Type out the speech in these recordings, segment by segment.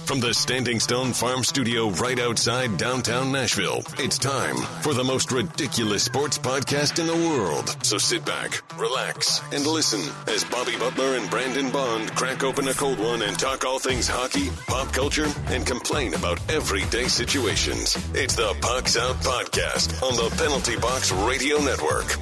From the Standing Stone Farm Studio right outside downtown Nashville, it's time for the most ridiculous sports podcast in the world. So sit back, relax, and listen as Bobby Butler and Brandon Bond crack open a cold one and talk all things hockey, pop culture, and complain about everyday situations. It's the Pucks Out Podcast on the Penalty Box Radio Network.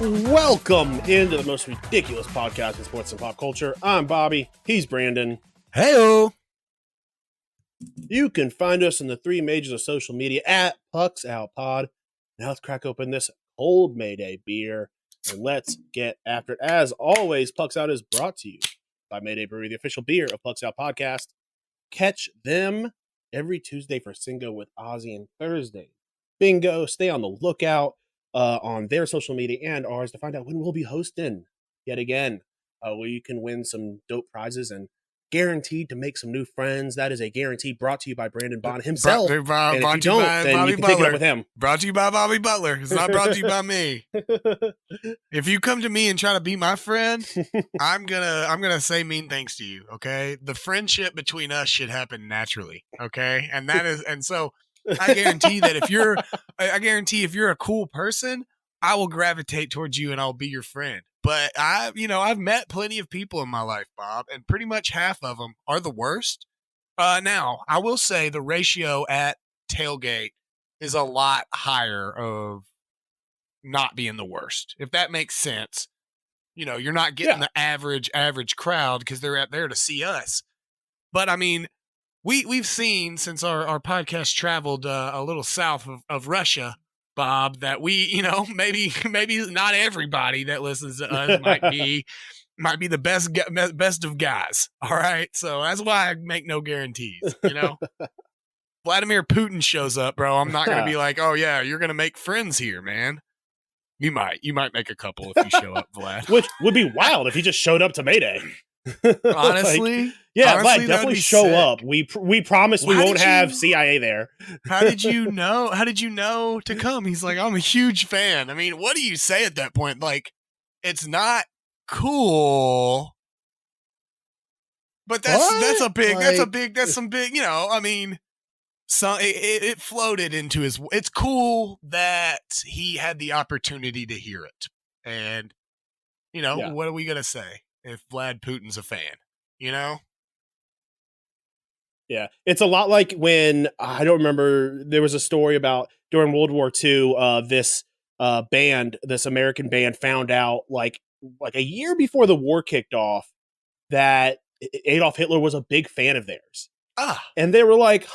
Welcome into the most ridiculous podcast in sports and pop culture. I'm Bobby. He's Brandon. Heyo. You can find us in the three majors of social media at Pucks Out Pod. Now let's crack open this cold Mayday beer and let's get after it. As always, Pucks Out is brought to you by Mayday Brewery, the official beer of Pucks Out Podcast. Catch them every Tuesday for Singo with Ozzy and Thursday Bingo. Stay on the lookout on their social media and ours to find out when we'll be hosting yet again, where you can win some dope prizes and guaranteed to make some new friends. That is a guarantee brought to you by Brandon Bond himself. And if you don't, then you can take it up with him. Brought to you by Bobby Butler. It's not brought to you by me. If you come to me and try to be my friend, I'm gonna say mean things to you. Okay, the friendship between us should happen naturally. Okay, and so. I guarantee that if you're a cool person, I will gravitate towards you and I'll be your friend. But I've met plenty of people in my life, Bob, and pretty much half of them are the worst. Now, I will say the ratio at tailgate is a lot higher of not being the worst. If that makes sense. You're not getting the average crowd because they're out there to see us. But I mean, We've seen since our podcast traveled a little south of Russia, Bob, that we, maybe not everybody that listens to us might be the best of guys. All right. So that's why I make no guarantees, Vladimir Putin shows up, bro. I'm not going to be like, oh yeah, you're going to make friends here, man. You might make a couple if you show up, Vlad. Which would be wild if he just showed up to Mayday. Honestly, Vlad, definitely show up. We promise we won't have CIA there. How did you know? How did you know to come? He's like, I'm a huge fan. I mean, what do you say at that point? Like, it's not cool, but that's some big. I mean, so it floated into his. It's cool that he had the opportunity to hear it, and what are we gonna say? If Vlad Putin's a fan, Yeah, it's a lot like when, I don't remember, there was a story about during World War II, this American band found out like a year before the war kicked off that Adolf Hitler was a big fan of theirs. And they were like,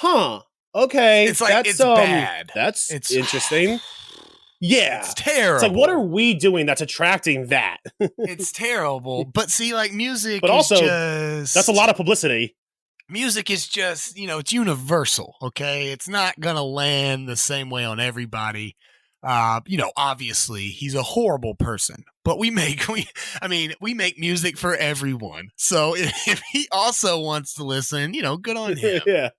okay. It's like, it's bad. It's interesting. Yeah. It's terrible. It's like, what are we doing that's attracting that? It's terrible. But see, like, music but also, just... that's a lot of publicity. Music is just, it's universal, okay? It's not going to land the same way on everybody. Obviously, he's a horrible person. But we make music for everyone. So if he also wants to listen, good on him. Yeah.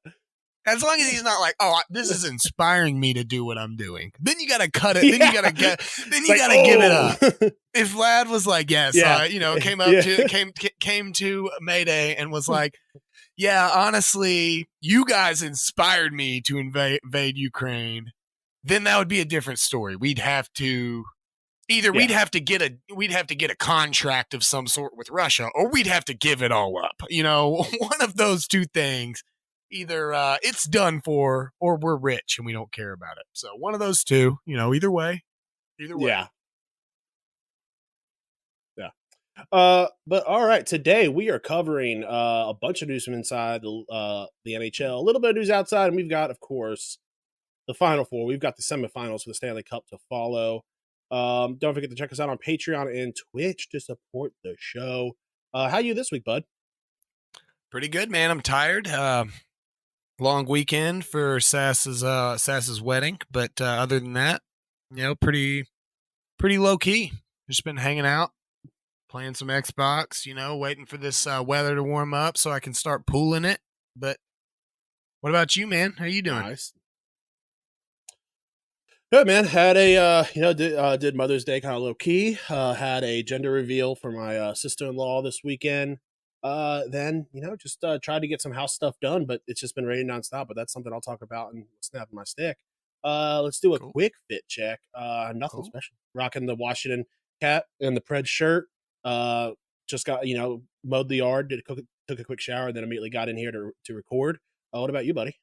As long as he's not like, this is inspiring me to do what I'm doing. Then you got to cut it. Then you got to give it up. If Vlad was like, yes, came to Mayday and was like, yeah, honestly, you guys inspired me to invade Ukraine. Then that would be a different story. We'd have to get a contract of some sort with Russia, or we'd have to give it all up. One of those two things. Either it's done for or we're rich and we don't care about it. So one of those two, either way. Yeah. But all right, today we are covering a bunch of news from inside the NHL, a little bit of news outside, and we've got, of course, the Final Four. We've got the semifinals for the Stanley Cup to follow. Don't forget to check us out on Patreon and Twitch to support the show. How you this week, bud? Pretty good, man. I'm tired. Long weekend for Sass's wedding, but other than that, pretty low key. Just been hanging out, playing some Xbox, waiting for this weather to warm up so I can start pooling it. But what about you, man? How you doing? Nice. Good, man. Had a did Mother's Day kind of low key. Had a gender reveal for my sister-in-law this weekend. Then just tried to get some house stuff done, but it's just been raining nonstop. But that's something I'll talk about and snapping my stick. Let's do a Cool. quick fit check. Nothing Cool. special. Rocking the Washington cap and the Pred shirt. Just got mowed the yard, took a quick shower, then immediately got in here to record. What about you, buddy?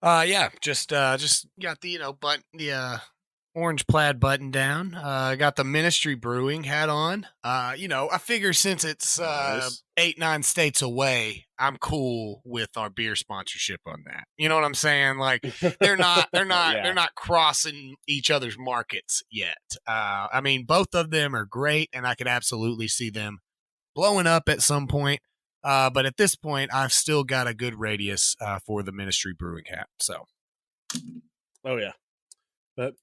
Yeah, just got the orange plaid button down. Got the Ministry Brewing hat on. I figure since it's Nice. 8-9 states away, I'm cool with our beer sponsorship on that. You know what I'm saying? Like they're not Yeah. they're not crossing each other's markets yet. I mean, both of them are great, and I could absolutely see them blowing up at some point. But at this point, I've still got a good radius for the Ministry Brewing hat. So, Oh yeah. But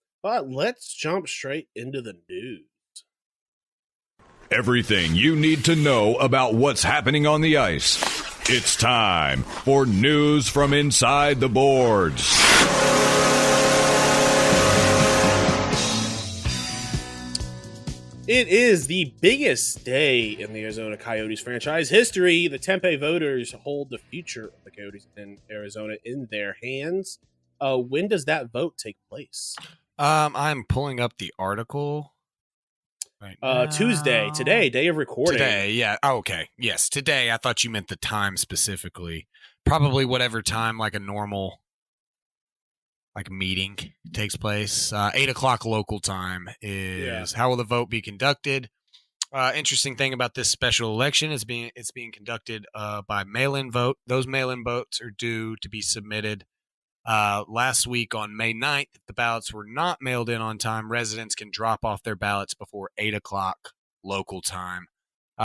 let's jump straight into the news. Everything you need to know about what's happening on the ice. It's time for news from inside the boards. It is the biggest day in the Arizona Coyotes franchise history. The Tempe voters hold the future of the Coyotes in Arizona in their hands. When does that vote take place? I'm pulling up the article right now. Tuesday, today, day of recording. Today, yeah. Oh, okay. Yes, today. I thought you meant the time specifically. Probably whatever time, like a normal meeting takes place. 8 o'clock local time is how will the vote be conducted. Interesting thing about this special election is it's being conducted by mail-in vote. Those mail-in votes are due to be submitted last week on May 9th. If the ballots were not mailed in on time, residents can drop off their ballots before 8 o'clock local time.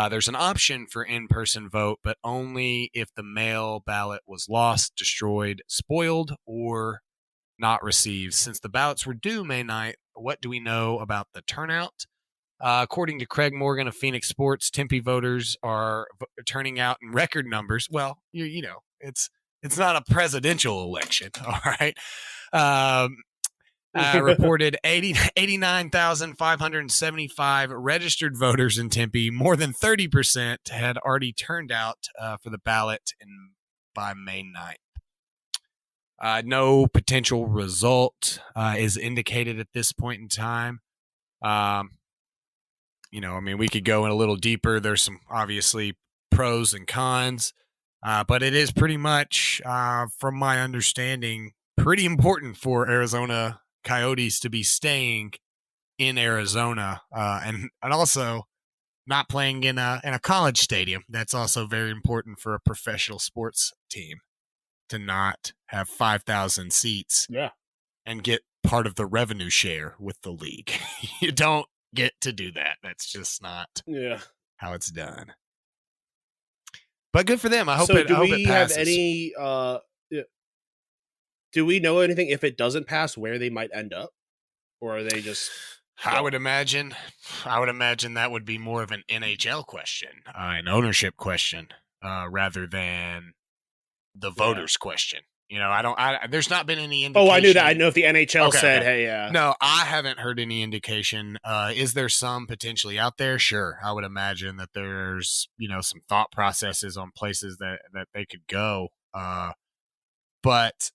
There's an option for in-person vote, but only if the mail ballot was lost, destroyed, spoiled, or not received. Since the ballots were due May 9th, what do we know about the turnout? According to Craig Morgan of Phoenix Sports, Tempe voters are turning out in record numbers. Well, it's not a presidential election, all right? Reported 89,575 registered voters in Tempe. More than 30% had already turned out for the ballot by May 9th. No potential result is indicated at this point in time. We could go in a little deeper. There's some obviously pros and cons, but it is pretty much, from my understanding, pretty important for Arizona Coyotes to be staying in Arizona and also not playing in a college stadium. That's also very important for a professional sports team to not have 5,000 seats and get part of the revenue share with the league. You don't get to do that. That's just not how it's done. But good for them. I hope it passes. Have any do we know anything if it doesn't pass where they might end up? Or are they just I would imagine that would be more of an NHL question, an ownership question, rather than the voters question. There's not been any indication. Oh, I knew that. I know if the NHL said, okay. Hey, No, I haven't heard any indication. Is there some potentially out there? Sure. I would imagine that there's, some thought processes on places that they could go. But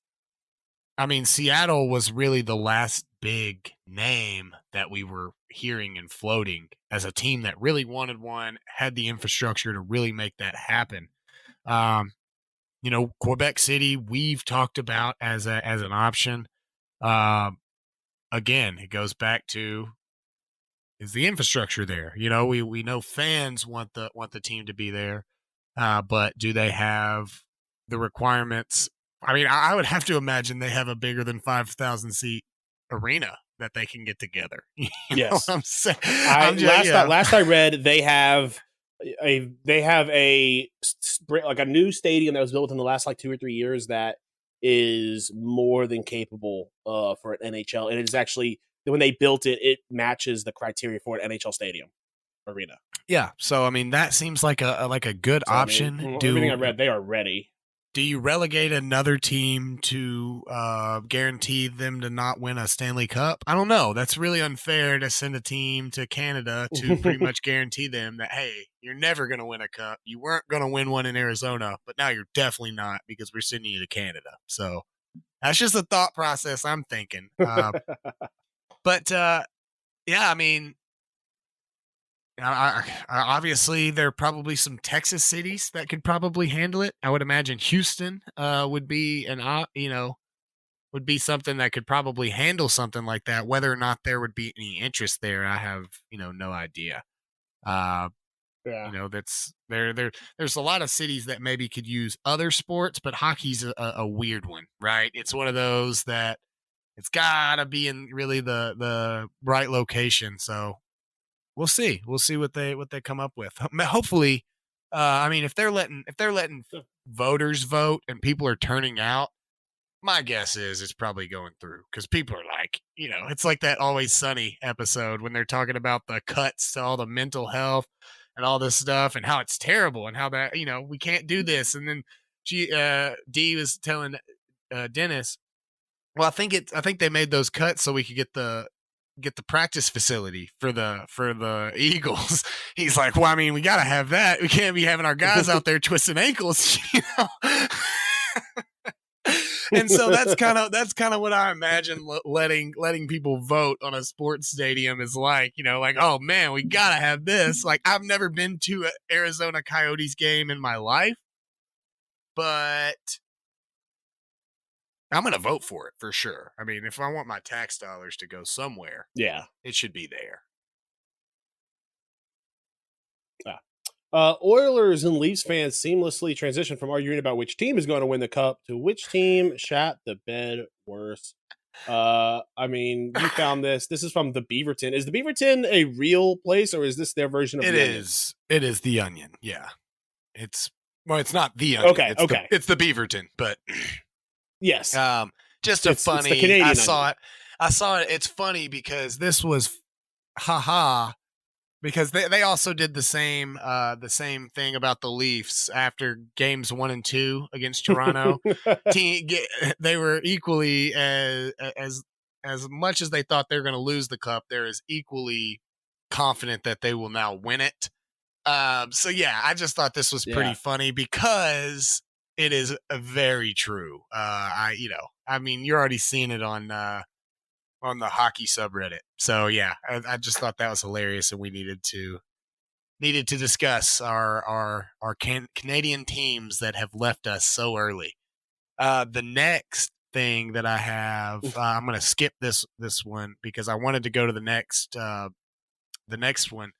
I mean, Seattle was really the last big name that we were hearing and floating as a team that really wanted one, had the infrastructure to really make that happen. Quebec City, we've talked about as an option. Again, it goes back to, is the infrastructure there? We know fans want the team to be there, but do they have the requirements? I mean, I would have to imagine they have a bigger than 5,000 seat arena that they can get together. You know what I'm saying? Last I read, they have a new stadium that was built in the last 2 or 3 years that is more than capable for an NHL, and it is actually, when they built it, it matches the criteria for an NHL stadium arena. Yeah, so I mean that seems like a good option. Everything I read, they are ready. Do you relegate another team to guarantee them to not win a Stanley Cup? I don't know. That's really unfair to send a team to Canada to pretty much guarantee them that, hey, you're never going to win a cup. You weren't going to win one in Arizona, but now you're definitely not because we're sending you to Canada. So that's just a thought process I'm thinking. But, yeah, I mean, obviously, there are probably some Texas cities that could probably handle it. I would imagine Houston would be would be something that could probably handle something like that. Whether or not there would be any interest there, I have no idea. Yeah. That's there's a lot of cities that maybe could use other sports, but hockey's a weird one, right? It's one of those that it's gotta be in really the right location. So we'll see. We'll see what they come up with. Hopefully, I mean, if they're letting voters vote and people are turning out, my guess is it's probably going through because people are like, it's like that Always Sunny episode when they're talking about the cuts to all the mental health and all this stuff and how it's terrible and how that we can't do this. And then Dee was telling Dennis, well, I think they made those cuts so we could get the practice facility for the Eagles. He's like, well, I mean, we got to have that. We can't be having our guys out there twisting ankles, And so that's kind of what I imagine letting people vote on a sports stadium is like, like, oh man, we got to have this. Like, I've never been to an Arizona Coyotes game in my life, but I'm going to vote for it for sure. I mean, if I want my tax dollars to go somewhere, Yeah. it should be there. Oilers and Leafs fans seamlessly transition from arguing about which team is going to win the cup to which team shat the bed worse. I mean, you found this. This is from the Beaverton. Is the Beaverton a real place, or is this their version of it? The is. Onion? It is the Onion. Yeah, it's not the Onion. Okay, it's the Beaverton, but yes. Just a funny. It's the Canadian I saw it. It's funny because this was, haha. Because they also did the same thing about the Leafs after games 1 and 2 against Toronto. They were equally as much as they thought they were going to lose the cup. They're as equally confident that they will now win it. So yeah, I just thought this was pretty funny because it is very true. I mean, you're already seeing it on the hockey subreddit. So yeah, I just thought that was hilarious, and we needed to discuss our Canadian teams that have left us so early. The next thing that I have, I'm going to skip this one because I wanted to go to the next one.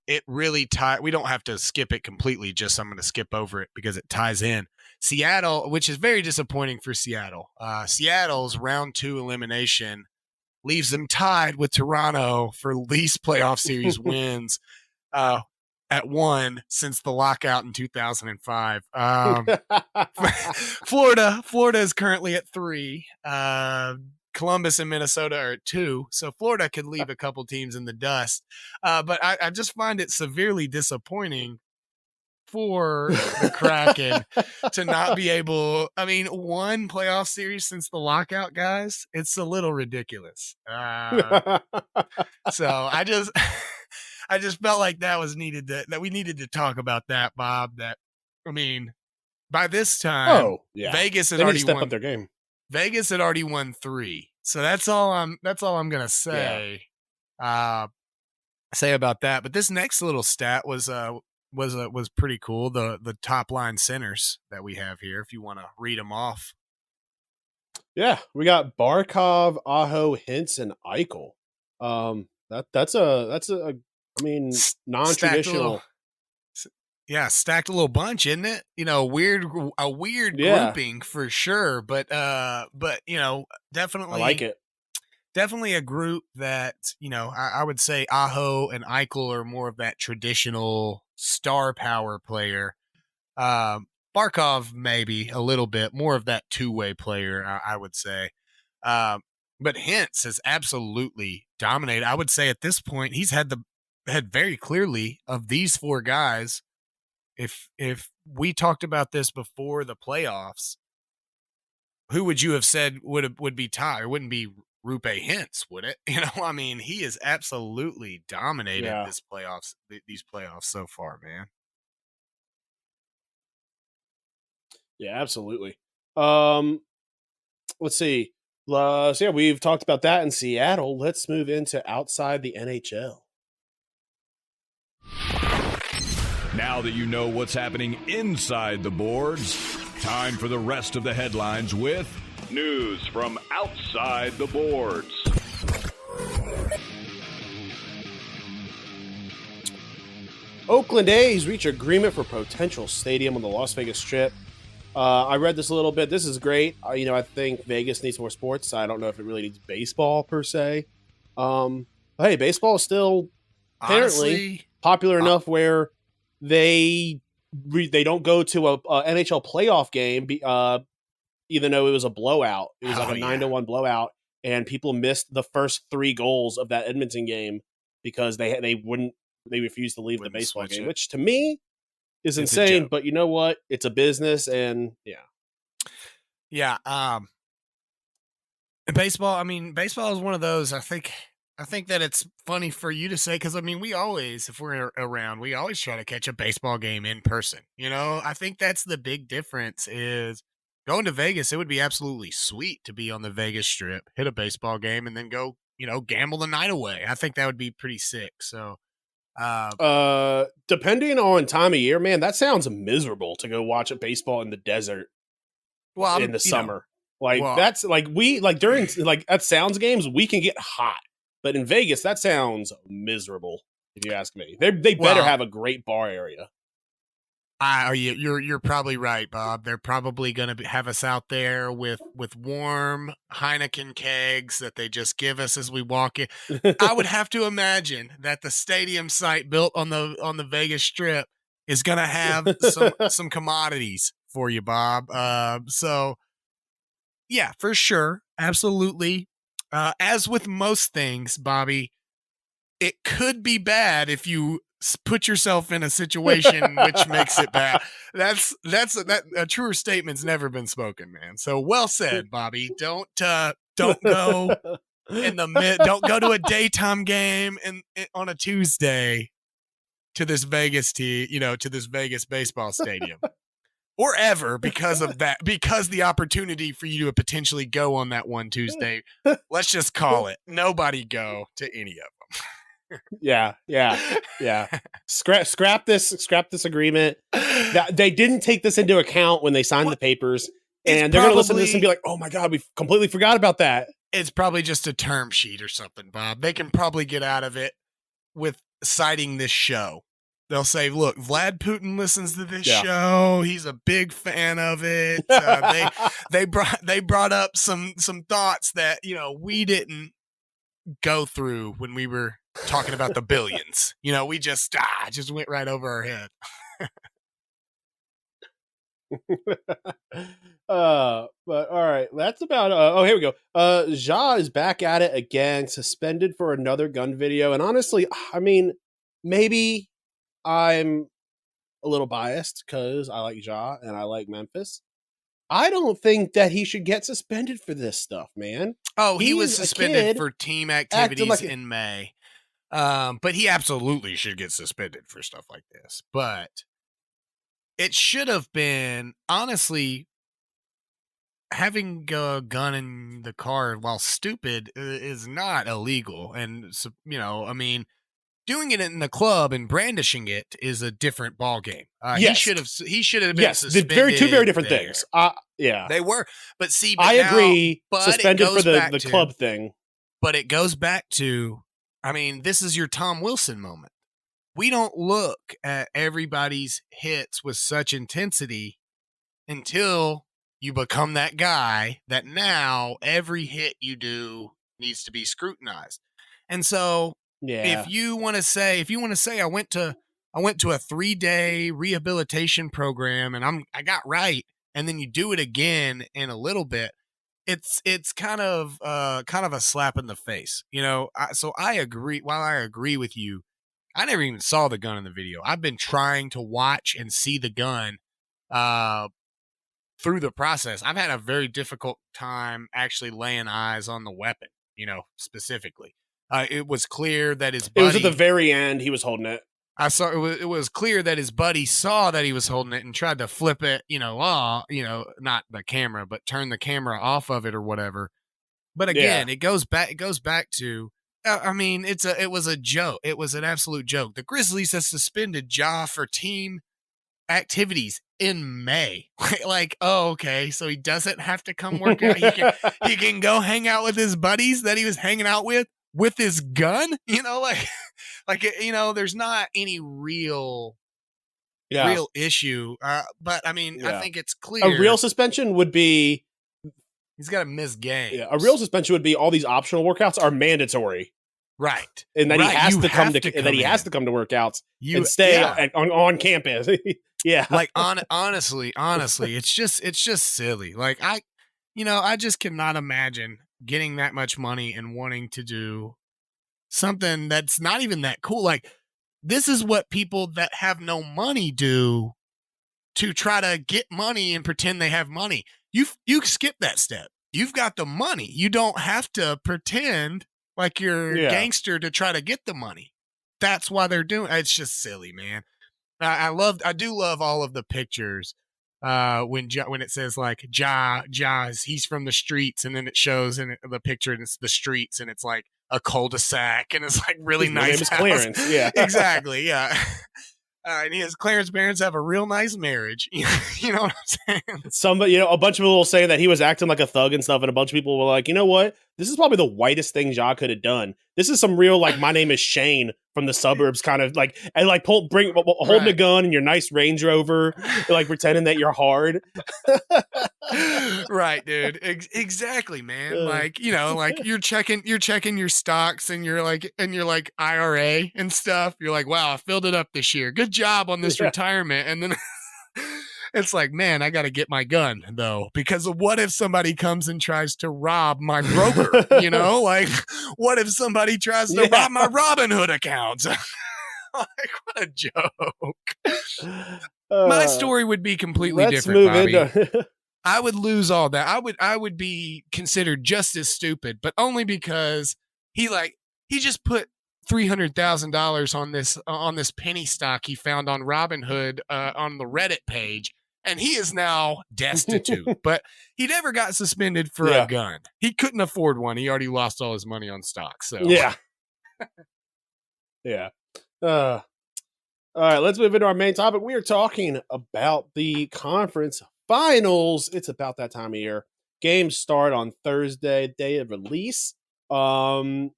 It really we don't have to skip it completely. Just I'm going to skip over it because it ties in. Seattle, which is very disappointing for Seattle. Seattle's round 2 elimination leaves them tied with Toronto for least playoff series wins at 1 since the lockout in 2005. Florida is currently at 3. Columbus and Minnesota are at 2. So Florida could leave a couple teams in the dust. But I just find it severely disappointing for the Kraken to not be able. I mean, 1 playoff series since the lockout, guys. It's a little ridiculous. So I just felt like that was needed that we needed to talk about that, Bob. That I mean, by this time, Vegas had already won up their game. Vegas had already won 3. So that's all I'm gonna say. Say about that. But this next little stat was pretty cool. The top line centers that we have here, if you want to read them off. Yeah, we got Barkov, Aho, Hintz, and Eichel. That's a I mean, non-traditional. Stacked a little bunch, isn't it? A weird grouping for sure, but definitely I like it. Definitely a group that, I would say Aho and Eichel are more of that traditional star power player. Barkov maybe a little bit more of that two-way player, I would say. But Hintz has absolutely dominated. I would say at this point he's had very clearly of these 4 guys if we talked about this before the playoffs, who would you have said would be tied? It wouldn't be Rupe Hintz, would it? I mean, he has absolutely dominated Yeah. these playoffs so far, man. Yeah, absolutely. Let's see. So yeah, we've talked about that in Seattle. Let's move into outside the NHL. Now that you know what's happening inside the boards, time for the rest of the headlines with news from outside the boards. Oakland A's reach agreement for potential stadium on the Las Vegas Strip. I read this a little bit. This is great. I think Vegas needs more sports. I don't know if it really needs baseball per se. Hey, baseball is still apparently Honestly, popular enough where they don't go to a NHL playoff game, even though it was a blowout. It was like a 9-1 blowout, and people missed the first 3 goals of that Edmonton game because they refused to leave the baseball game, which to me is insane. But you know what? It's a business, and yeah. Baseball. I mean, baseball is one of those. I think that it's funny for you to say because I mean, we always, if we're around, we always try to catch a baseball game in person. I think that's the big difference is going to Vegas. It would be absolutely sweet to be on the Vegas Strip, hit a baseball game, and then go, gamble the night away. I think that would be pretty sick. So, depending on time of year, man, that sounds miserable to go watch a baseball in the desert. Well, in the summer, that's during at Sounds games, we can get hot. But in Vegas, that sounds miserable, if you ask me. They better have a great bar area. You're probably right, Bob. They're probably going to have us out there with warm Heineken kegs that they just give us as we walk in. I would have to imagine that the stadium site built on the Vegas Strip is going to have some commodities for you, Bob. So, yeah, for sure, absolutely. As with most things, Bobby, it could be bad if you put yourself in a situation which makes it bad. That's a truer statement's never been spoken, man. So well said, Bobby. Don't go don't go to a daytime game on a Tuesday to this Vegas to this Vegas baseball stadium. Or ever because of that, because the opportunity for you to potentially go on that one Tuesday, let's just call it nobody go to any of them. Yeah. Scrap this agreement. They didn't take this into account when they signed the papers, and they're going to listen to this and be like, "Oh my god, we completely forgot about that." It's probably just a term sheet or something, Bob. They can probably get out of it with citing this show. They'll say, "Look, Vlad Putin listens to this show. He's a big fan of it. They brought up some thoughts that we didn't go through when we were talking about the billions. We just went right over our head." But all right, that's about. Here we go. Ja is back at it again, suspended for another gun video, and honestly, I mean, maybe I'm a little biased because I like Ja and I like Memphis. I don't think that he should get suspended for this stuff, man. Oh, he was suspended for team activities in May. But he absolutely should get suspended for stuff like this. But it should have been, honestly, having a gun in the car while stupid is not illegal. And, I mean, doing it in the club and brandishing it is a different ball game. Yes. He should have been suspended. Two very different things. Yeah, they were. But see, I agree. Suspended for the club thing. But it goes back to, I mean, this is your Tom Wilson moment. We don't look at everybody's hits with such intensity until you become that guy that now every hit you do needs to be scrutinized. And so, if you want to say I went to a 3-day rehabilitation program and I got right, and then you do it again in a little bit, it's kind of a slap in the face, So I agree. While I agree with you, I never even saw the gun in the video. I've been trying to watch and see the gun through the process. I've had a very difficult time actually laying eyes on the weapon, specifically. It was clear that his buddy... It was at the very end. He was holding it. I saw it was clear that his buddy saw that he was holding it and tried to flip it, not the camera, but turn the camera off of it or whatever. But again, it goes back to, it was a joke. It was an absolute joke. The Grizzlies have suspended Ja for team activities in May. Okay, so he doesn't have to come work out. He can go hang out with his buddies that he was hanging out with his gun. There's not any real issue. But I think it's clear. A real suspension would be he's got to miss games. Yeah, a real suspension would be all these optional workouts are mandatory. Right. And then he has to come to workouts and stay on campus. Yeah. Honestly, it's just silly. I just cannot imagine getting that much money and wanting to do something that's not even that cool. This is what people that have no money do to try to get money and pretend they have money. You skip that step. You've got the money. You don't have to pretend like you're a gangster to try to get the money. That's why they're doing. It's just silly, man. I do love all of the pictures when it says he's from the streets, and then it shows in the picture and it's the streets and it's like a cul-de-sac and it's like really nice. His name is Clarence. Yeah, exactly. Yeah. And Clarence parents have a real nice marriage. You know what I'm saying? Somebody, a bunch of people will say that he was acting like a thug and stuff, and a bunch of people were like, you know what? This is probably the whitest thing Ja could have done. This is some real, my name is Shane from the suburbs kind of holding a gun in your nice Range Rover, pretending that you're hard. Right, dude. Exactly, man. You're checking your stocks and you're like IRA and stuff. You're like, wow, I filled it up this year. Good job on this retirement. And then it's like, man, I got to get my gun though, because of what if somebody comes and tries to rob my broker? What if somebody tries to rob my Robinhood accounts? What a joke. My story would be completely different, Bobby. I would lose all that. I would be considered just as stupid, but only because he just put $300,000 on this penny stock he found on Robinhood on the Reddit page, and he is now destitute. But he never got suspended for a gun. He couldn't afford one. He already lost all his money on stocks. So yeah. All right, let's move into our main topic. We are talking about the conference finals. It's about that time of year. Games start on Thursday, day of release. I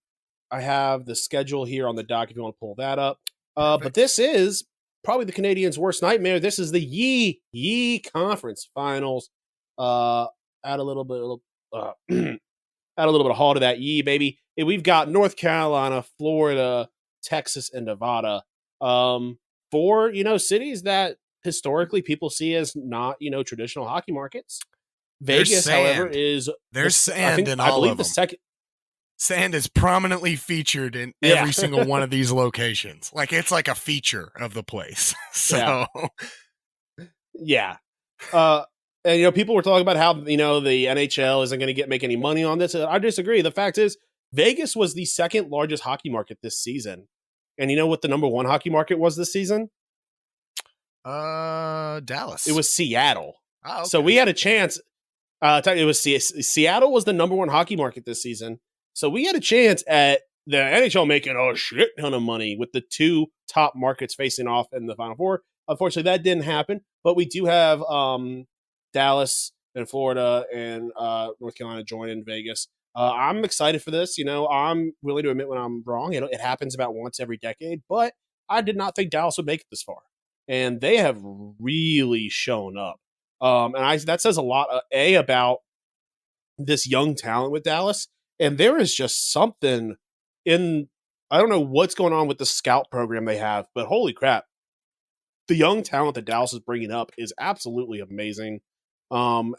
have the schedule here on the dock if you want to pull that up. But this is probably the Canadians' worst nightmare. This is the Yee-Yee conference finals. Add a little bit of haul to that Yee, baby. And we've got North Carolina, Florida, Texas, and Nevada. Four, cities that historically people see as not, traditional hockey markets. Vegas, however, is there's sand in all of them. Sand is prominently featured in every single one of these locations. It's like a feature of the place. So, yeah. And people were talking about how the NHL isn't going to make any money on this. I disagree. The fact is, Vegas was the second largest hockey market this season. And you know what the number one hockey market was this season? Dallas. It was Seattle. Oh, okay. So we had a chance. It was Seattle was the number one hockey market this season. So we had a chance at the NHL making a shit ton of money with the two top markets facing off in the Final Four. Unfortunately, that didn't happen. But we do have Dallas and Florida and North Carolina joining Vegas. I'm excited for this. I'm willing to admit when I'm wrong. It happens about once every decade, but I did not think Dallas would make it this far, and they have really shown up. That says a lot. About this young talent with Dallas, and there is just something in. I don't know what's going on with the scout program they have, but holy crap, the young talent that Dallas is bringing up is absolutely amazing. I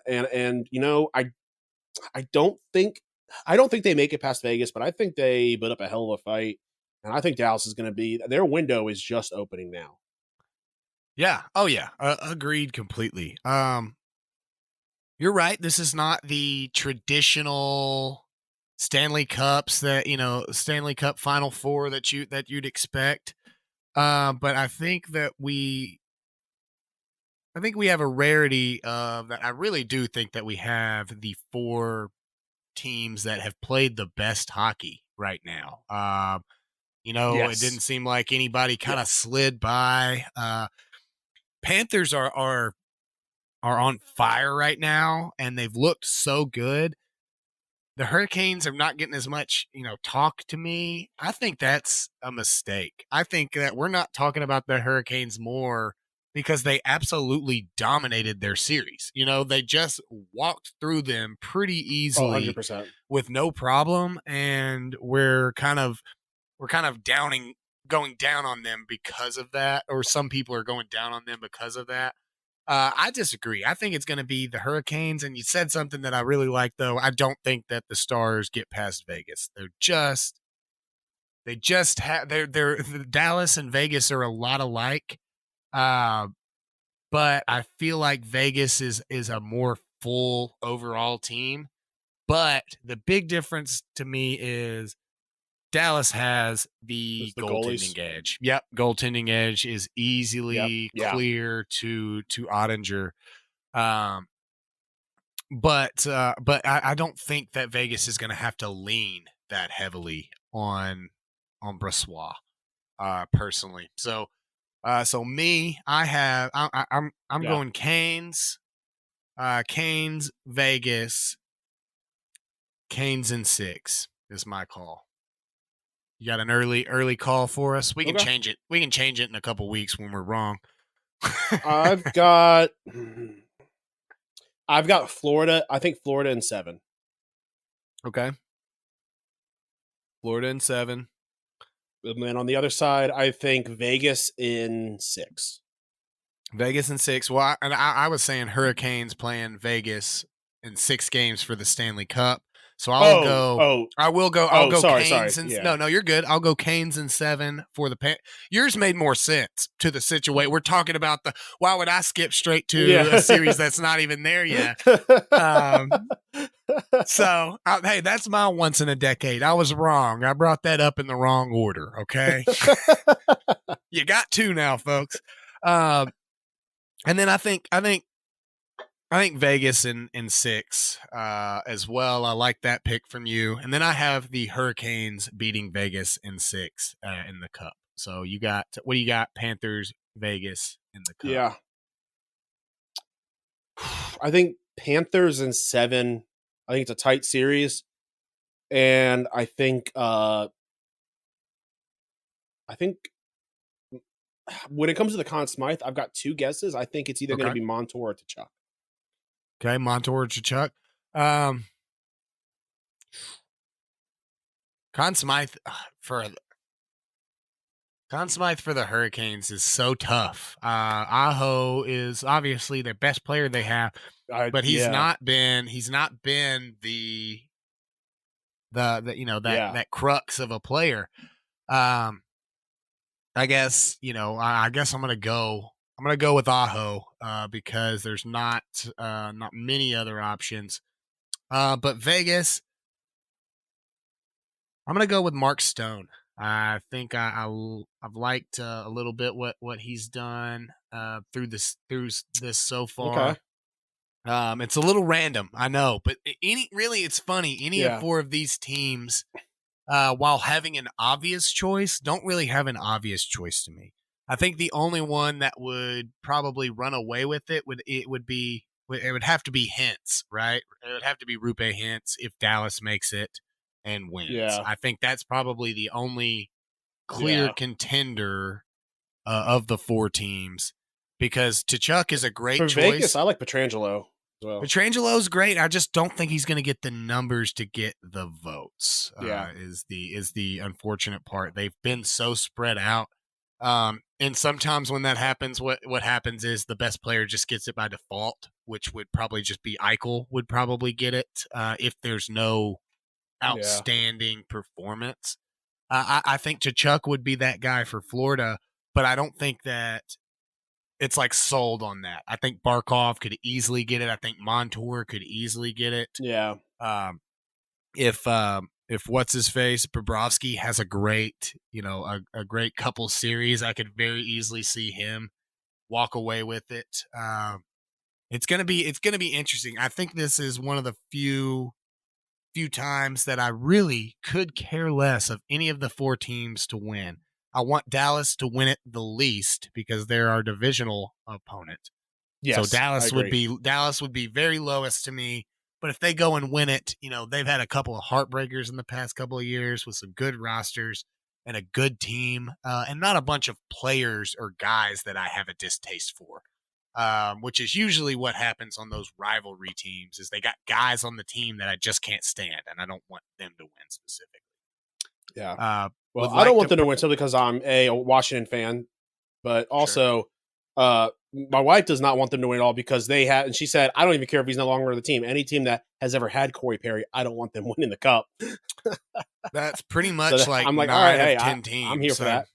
don't think they make it past Vegas, but I think they put up a hell of a fight. And I think Dallas is going to be, their window is just opening now. Yeah. Oh, yeah. Agreed completely. You're right. This is not the traditional Stanley Cups Stanley Cup Final Four that you'd expect. But I think we have a rarity of that. I really do think that we have the 4 teams that have played the best hockey right now. It Yes. didn't seem like anybody kind of Yes. slid by. Panthers are on fire right now, and they've looked so good. The Hurricanes are not getting as much, talk to me. I think that's a mistake. I think that we're not talking about the Hurricanes more because they absolutely dominated their series. They just walked through them pretty Oh, easily 100%. with no problem, and we're kind of going down on them because of that, or some people are going down on them because of that. I disagree. I think it's going to be the Hurricanes. And you said something that I really like, though. I don't think that the Stars get past Vegas. They're Dallas and Vegas are a lot alike. But I feel like Vegas is a more full overall team. But the big difference to me is Dallas has the The goaltending goalies. edge. Yep, goaltending edge is easily Yeah. clear to Ottinger. But I don't think that Vegas is going to have to lean that heavily on Brossoit, personally. So me, I'm Yeah. going Canes, Vegas, Canes in 6 is my call. You got an early call for us? We can Okay. change it. We can change it in a couple weeks when we're wrong. I've got Florida. I think Florida in 7. Okay. Florida in 7. And then on the other side, I think Vegas in 6. Vegas in 6. Well, I was saying Hurricanes playing Vegas in 6 games for the Stanley Cup. So I'll go sorry. Canes and Yeah. no, you're good. I'll go Canes in 7 for the Yours made more sense to the situation. We're talking about why would I skip straight to a series that's not even there yet? So, hey, that's my once in a decade. I was wrong. I brought that up in the wrong order. Okay. You got 2 now, folks. And then I think Vegas in 6 as well. I like that pick from you. And then I have the Hurricanes beating Vegas in 6 in the Cup. So what do you got? Panthers, Vegas in the Cup. Yeah. I think Panthers in 7. I think it's a tight series. And I think when it comes to the Conn Smythe, I've got 2 guesses. I think it's either going to be Montour or Tkachuk. Okay, Montour or Tkachuk. Conn Smythe for the Hurricanes is so tough. Aho is obviously their best player they have, but he's not been the that crux of a player. I guess I guess I'm gonna go with Aho because there's not many other options. But Vegas, I'm gonna go with Mark Stone. I think I've liked a little bit what he's done through this so far. Okay. It's a little random, I know, but it's funny. Any of 4 of these teams, while having an obvious choice, don't really have an obvious choice to me. I think the only one that would probably run away with it would have to be Hintz, right? It would have to be Rupe Hintz if Dallas makes it and wins. Yeah. I think that's probably the only clear contender of the 4 teams, because Tkachuk is a great choice. For Vegas, I like Pietrangelo as well. Pietrangelo's great. I just don't think he's going to get the numbers to get the votes. Yeah. Is the unfortunate part. They've been so spread out. And sometimes when that happens, what happens is the best player just gets it by default, which would probably just be Eichel would probably get it if there's no outstanding performance. I think Tkachuk would be that guy for Florida, but I don't think that it's like sold on that. I think Barkov could easily get it. I think Montour could easily get it. Yeah. If what's his face Bobrovsky has a great, a great couple series, I could very easily see him walk away with it. It's gonna be interesting. I think this is one of the few times that I really could care less of any of the 4 teams to win. I want Dallas to win it the least because they're our divisional opponent. Yes, so Dallas would be very lowest to me. But if they go and win it, they've had a couple of heartbreakers in the past couple of years with some good rosters and a good team, and not a bunch of players or guys that I have a distaste for, which is usually what happens on those rivalry teams. Is they got guys on the team that I just can't stand, and I don't want them to win specifically. Yeah. Well, I don't want them to win simply because I'm a Washington fan, but also my wife does not want them to win at all because they had, and she said, I don't even care if he's no longer on the team. Any team that has ever had Corey Perry, I don't want them winning the cup. That's pretty much so like I'm like, 9 all right, hey, 10 teams. I'm here for that.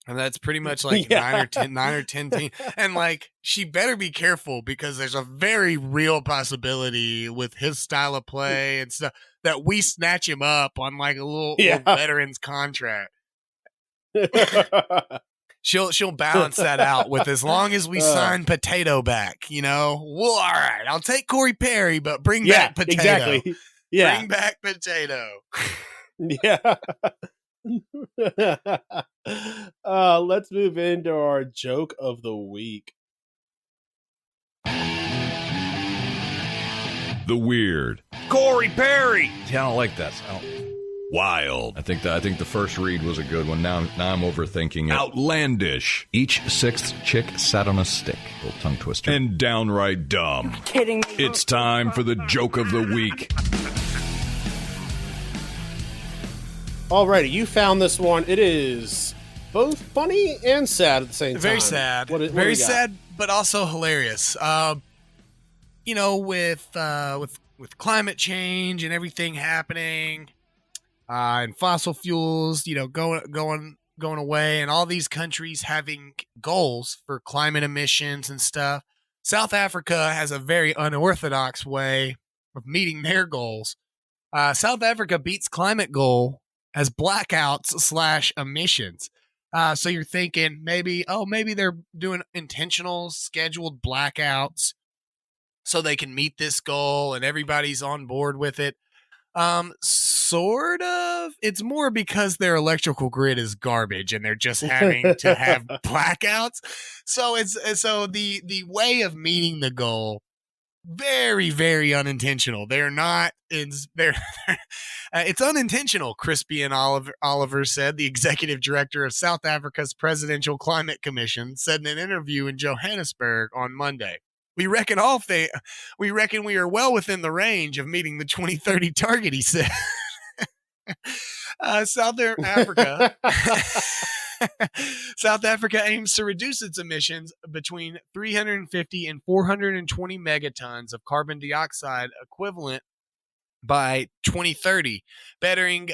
And that's pretty much like 9 or 10 teams. And like, she better be careful because there's a very real possibility with his style of play and stuff that we snatch him up on like a little veteran's contract. She'll balance that out with as long as we sign Potato back, Well, all right, I'll take Corey Perry, but bring back Potato. Exactly. Yeah. Bring back Potato. Yeah. Let's move into our joke of the week. The weird. Corey Perry. See, I don't like that. Wild. I think the first read was a good one. Now I'm overthinking it. Outlandish. Each 6th chick sat on a stick. Little tongue twister. And downright dumb. You're kidding me. It's time for the joke of the week. Alrighty, you found this one. It is both funny and sad at the same time. Very sad. Very sad, but also hilarious. With climate change and everything happening, and fossil fuels, going away, and all these countries having goals for climate emissions and stuff. South Africa has a very unorthodox way of meeting their goals. South Africa beats climate goal as blackouts / emissions. So you're thinking maybe they're doing intentional scheduled blackouts so they can meet this goal and everybody's on board with it. Sort of. It's more because their electrical grid is garbage and they're just having to have blackouts. So the way of meeting the goal, very, very unintentional. It's unintentional, Crispian Oliver said, the executive director of South Africa's Presidential Climate Commission, said in an interview in Johannesburg on Monday. We reckon we are well within the range of meeting the 2030 target, he said. South Africa aims to reduce its emissions between 350 and 420 megatons of carbon dioxide equivalent by 2030, bettering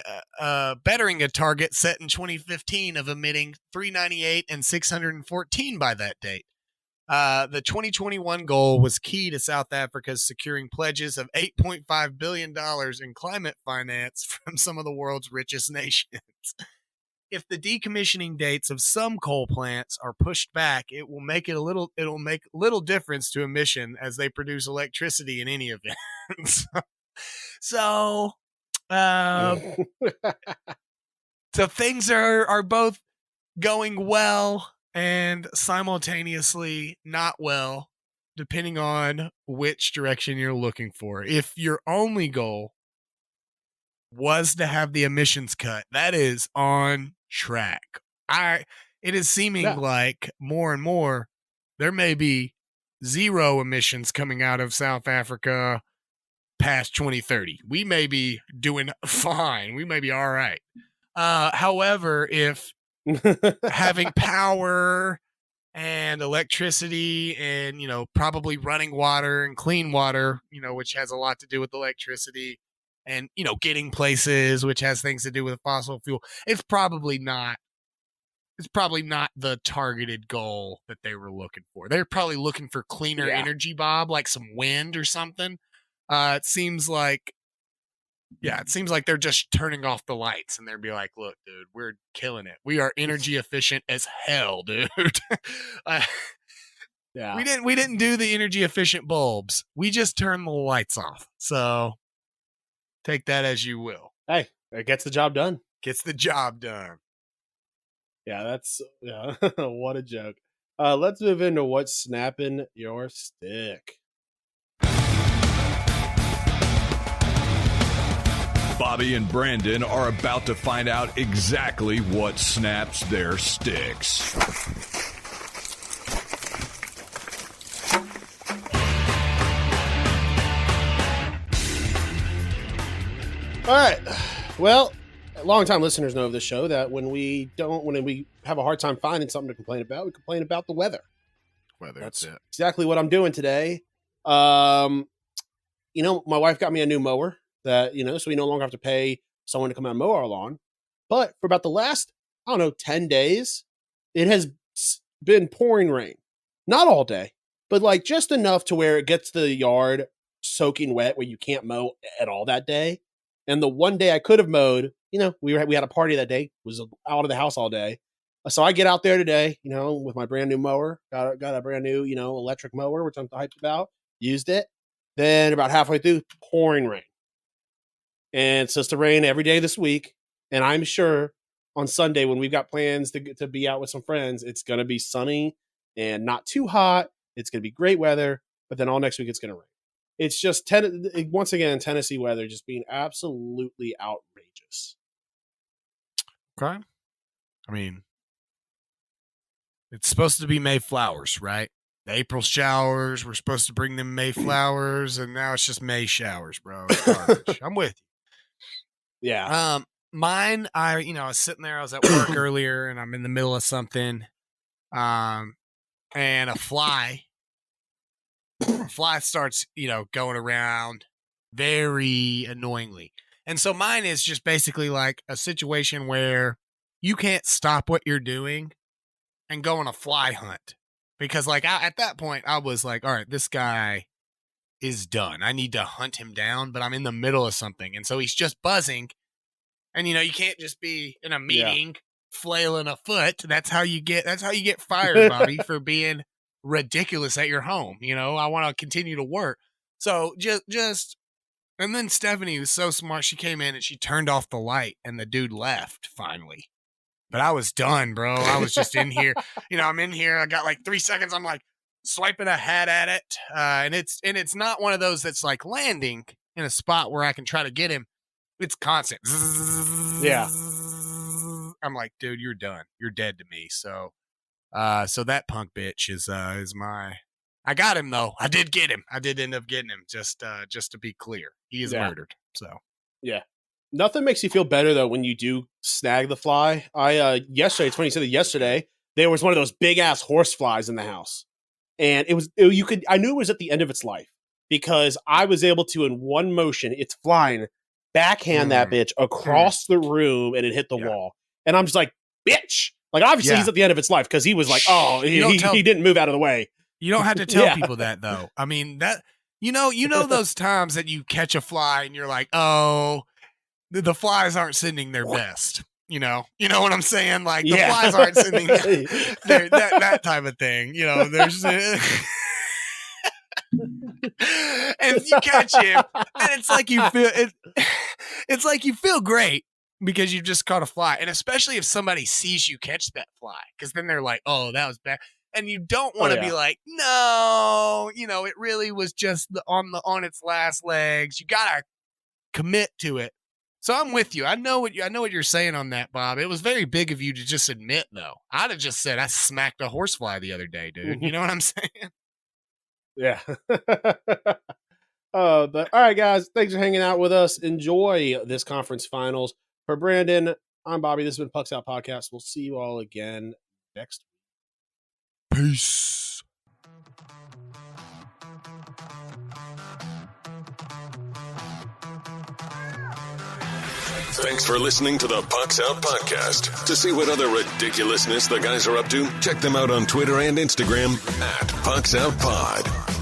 a target set in 2015 of emitting 398 and 614 by that date. The 2021 goal was key to South Africa's securing pledges of $8.5 billion in climate finance from some of the world's richest nations. If the decommissioning dates of some coal plants are pushed back, it'll make little difference to emission as they produce electricity in any event. So things are both going well and simultaneously not well, depending on which direction you're looking for. If your only goal was to have the emissions cut, that is on track. It is seeming like more and more there may be zero emissions coming out of South Africa past 2030. We may be doing fine. We may be all right. However, if having power and electricity and, probably running water and clean water, which has a lot to do with electricity, and, getting places, which has things to do with fossil fuel. It's probably not the targeted goal that they were looking for. They're probably looking for cleaner energy, Bob, like some wind or something. It seems like they're just turning off the lights and they'll be like, look, dude, we're killing it. We are energy efficient as hell, dude. Yeah. We didn't do the energy efficient bulbs. We just turned the lights off. So take that as you will. Hey, it gets the job done. Gets the job done. Yeah, what a joke. Let's move into what's snapping your stick. Bobby and Brandon are about to find out exactly what snaps their sticks. All right. Well, long-time listeners know of the show that when we have a hard time finding something to complain about, we complain about the weather. That's exactly what I'm doing today. My wife got me a new mower that, so we no longer have to pay someone to come out and mow our lawn. But for about the last, 10 days, it has been pouring rain. Not all day, but like just enough to where it gets the yard soaking wet where you can't mow at all that day. And the one day I could have mowed, we had a party that day, was out of the house all day. So I get out there today, with my brand new mower, got a brand new, electric mower, which I'm hyped about, used it. Then about halfway through, pouring rain. And it's supposed to rain every day this week. And I'm sure on Sunday when we've got plans to be out with some friends, it's going to be sunny and not too hot. It's going to be great weather, but then all next week it's going to rain. It's just, once again, Tennessee weather just being absolutely outrageous. Okay. I mean, it's supposed to be May flowers, right? The April showers, we're supposed to bring them May flowers, and now it's just May showers, bro. It's garbage. I'm with you. Yeah. Mine, I was sitting there, I was at work earlier, and I'm in the middle of something, and a fly starts, going around very annoyingly. And so mine is just basically like a situation where you can't stop what you're doing and go on a fly hunt. Because like at that point I was like, all right, this guy is done. I need to hunt him down, but I'm in the middle of something. And so he's just buzzing. And you can't just be in a meeting flailing a foot. That's how you get fired, Bobby, for being ridiculous at your home. I want to continue to work. So just and then Stephanie was so smart. She came in and she turned off the light and the dude left finally. But I was done, bro. I was just in here. I'm in here. I got like 3 seconds. I'm like swiping a hat at it. And it's not one of those that's like landing in a spot where I can try to get him. It's constant. Yeah. I'm like, dude, you're done. You're dead to me. So that punk bitch is my. I got him though. I did get him. I did end up getting him. Just to be clear, he is murdered. So yeah, nothing makes you feel better though when you do snag the fly. Yesterday, it's funny you said that. Yesterday there was one of those big ass horse flies in the house, and I knew it was at the end of its life because I was able to in one motion. It's flying. Backhand that bitch across the room and it hit the wall. And I'm just like, bitch. Like, obviously he's at the end of its life because he was like, he didn't move out of the way. You don't have to tell people that, though. I mean, that you know those times that you catch a fly and you're like, oh, the flies aren't sending their best. You know what I'm saying? Like, the flies aren't sending that type of thing. There's... and you catch him, and it's like you feel great because you just caught a fly, and especially if somebody sees you catch that fly, because then they're like, "Oh, that was bad," and you don't want to be like, "No, it really was just on its last legs." You gotta commit to it. So I'm with you. I know what you're saying on that, Bob. It was very big of you to just admit, though. I'd have just said I smacked a horsefly the other day, dude. You know what I'm saying? Yeah. But all right, guys, thanks for hanging out with us. Enjoy this conference finals. For Brandon, I'm Bobby. This has been Pucks Out Podcast. We'll see you all again next week. Peace. Thanks for listening to the Pucks Out Podcast. To see what other ridiculousness the guys are up to, check them out on Twitter and Instagram @PucksOutPod.